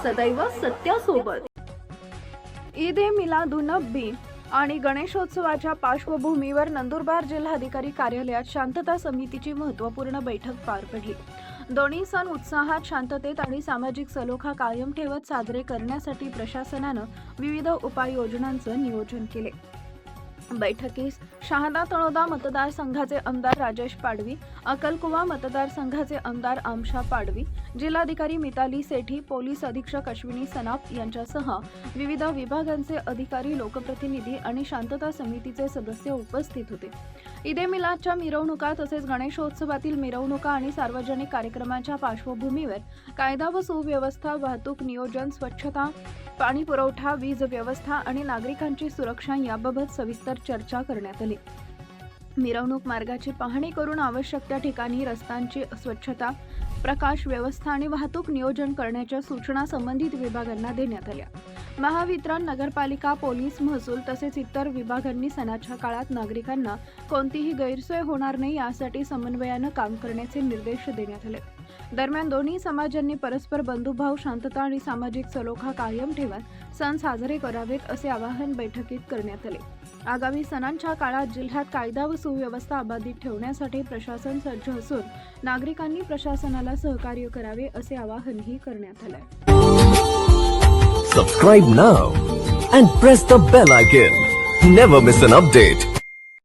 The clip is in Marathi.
सदैव सत्यासोबत। ईद ए मिलादुन्नबी आणि गणेशोत्सवाच्या पार्श्वभूमीवर नंदुरबार जिल्हाधिकारी कार्यालयात शांतता समितीची महत्त्वपूर्ण बैठक पार पडली। दोन्ही सण उत्साहात, शांततेत आणि सामाजिक सलोखा कायम ठेवत साजरे करण्यासाठी प्रशासनानं विविध उपाययोजनांचं नियोजन केले। बैठकीस शहादा तळोदा मतदारसंघाचे आमदार राजेश पाडवी, अक्कलकुवा मतदारसंघाचे आमदार आमशा पाडवी, जिल्हाधिकारी मिताली सेठी, पोलीस अधीक्षक अश्विनी सनाप यांच्यासह विविध विभागांचे अधिकारी, लोकप्रतिनिधी आणि शांतता समितीचे सदस्य उपस्थित होते। ईद ए मिलादच्या मिरवणुका तसेच गणेशोत्सवातील मिरवणुका आणि सार्वजनिक कार्यक्रमांच्या पार्श्वभूमीवर कायदा व सुव्यवस्था, वाहतूक नियोजन, स्वच्छता, पाणी पुरवठा, वीज व्यवस्था आणि नागरिकांची सुरक्षा याबाबत सविस्तर चर्चा करण्यात आली। मिरवणूक मार्गाची पाहणी करून आवश्यक त्या ठिकाणी रस्त्यांची स्वच्छता, प्रकाश व्यवस्था आणि वाहतूक नियोजन करण्याच्या सूचना संबंधित विभागांना देण्यात आल्या। महावितरण, नगरपालिका, पोलीस, महसूल तसेच इतर विभागांनी सणाच्या काळात नागरिकांना कोणतीही गैरसोय होणार नाही यासाठी समन्वयानं काम करण्याचे निर्देश देण्यात आले। दरम्यान दोन्ही समाजांनी परस्पर बंधुभाव, शांतता आणि सामाजिक सलोखा कायम ठेवत सण साजरे करावेत असे आवाहन बैठकीत करण्यात आले। आगामी सणांच्या काळात जिल्ह्यात कायदा व सुव्यवस्था अबाधित ठेवण्यासाठी प्रशासन सज्ज असून नागरिकांनी प्रशासनाला सहकार्य करावे असे आवाहनही करण्यात आले। Subscribe now and press the bell icon. Never miss an update.